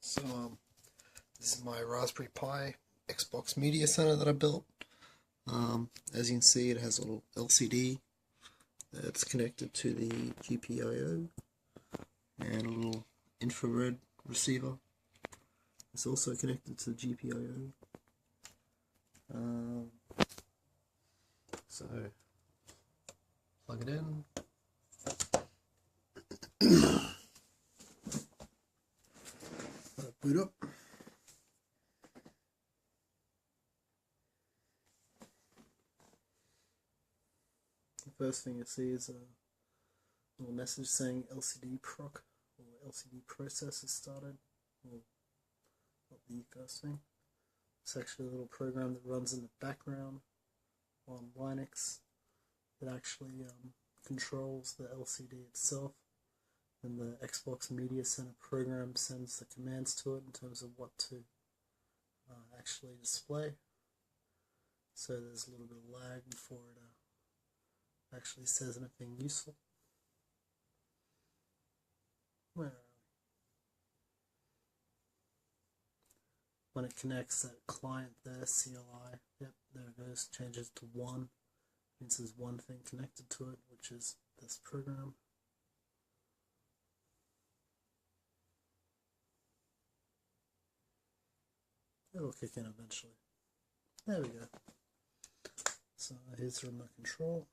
So this is my Raspberry Pi Xbox Media Center that I built. As you can see, it has a little LCD that's connected to the GPIO and a little infrared receiver. It's also connected to the GPIO. So plug it in. Let it boot up. The first thing you see is a little message saying LCD proc or LCD process has started. Well, not the first thing. It's actually a little program that runs in the background on Linux that actually controls the LCD itself, and the Xbox Media Center program sends the commands to it in terms of what to actually display. So there's a little bit of lag before it actually says anything useful. Where are we? When it connects that client there, CLI, yep, there it goes, changes to 1. Means there's one thing connected to it, which is this program. It'll kick in eventually. There we go. So here's the remote control.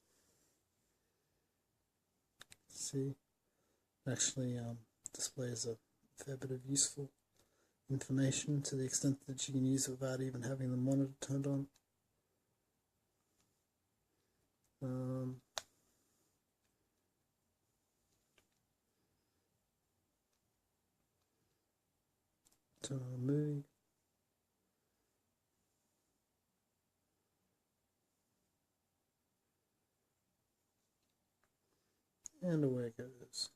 See, it actually displays a fair bit of useful information to the extent that you can use it without even having the monitor turned on. Turn on a movie. And away it goes.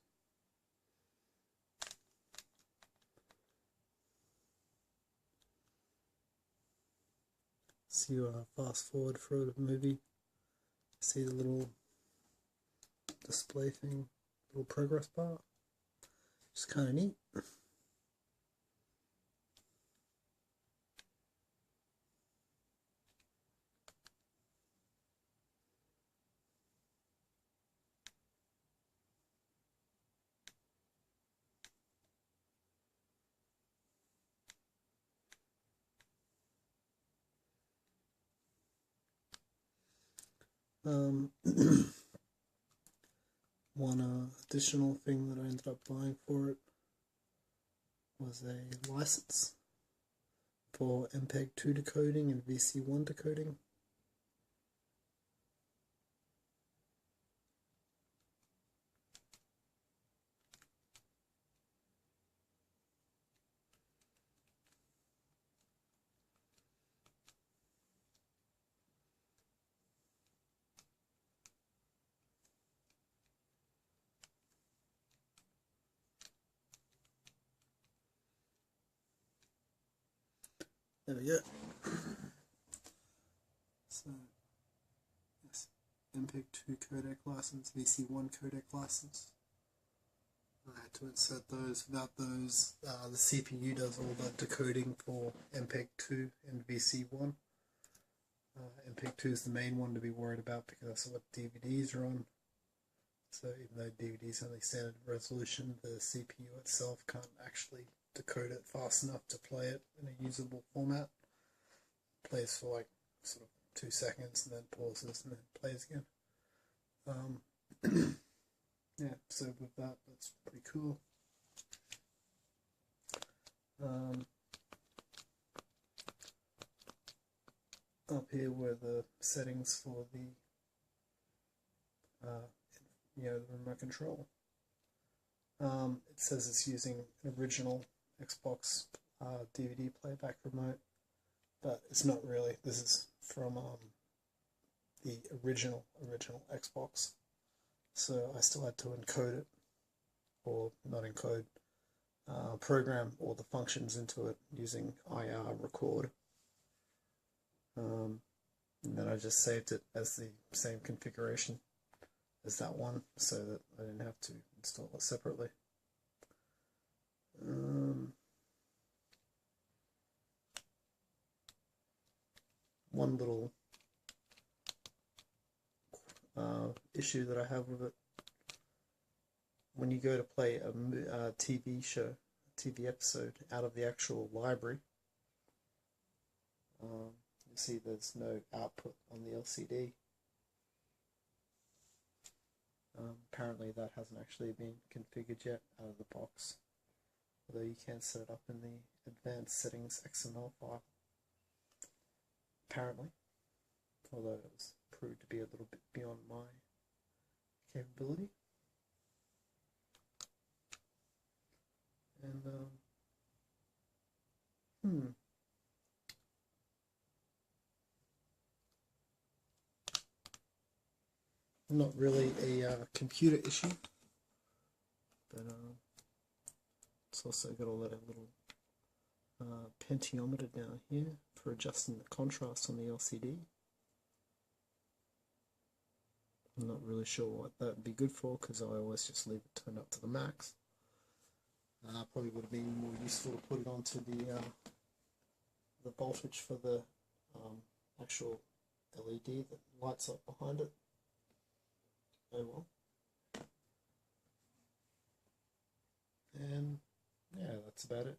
So you fast forward through the movie, see the little display thing, little progress bar. It's kind of neat. One additional thing that I ended up buying for it was a license for MPEG-2 decoding and VC1 decoding. There we go. So, yes, MPEG-2 codec license, VC1 codec license. I had to insert those. Without those, the CPU does all the decoding for MPEG-2 and VC1. MPEG-2 is the main one to be worried about because that's what DVDs are on. So even though DVDs only standard resolution, the CPU itself can't actually decode it fast enough to play it in a usable format. It plays for like sort of 2 seconds and then pauses and then plays again. Yeah, so with that, that's pretty cool. Up here were the settings for the the remote control. It says it's using an original Xbox DVD playback remote, but it's not really. This is from the original Xbox, so I still had to encode it, or not encode, program all the functions into it using IR record, and then I just saved it as the same configuration as that one, so that I didn't have to install it separately. one little issue that I have with it. When you go to play a TV show, a TV episode out of the actual library, you see there's no output on the LCD. Apparently that hasn't actually been configured yet out of the box, although you can set it up in the advanced settings XML file, apparently, although it was proved to be a little bit beyond my capability. And not really a computer issue, but it's also got a little potentiometer down here for adjusting the contrast on the LCD. I'm not really sure what that would be good for, because I always just leave it turned up to the max. Probably would have been more useful to put it onto the voltage for the actual LED that lights up behind it. Oh well. And yeah, that's about it.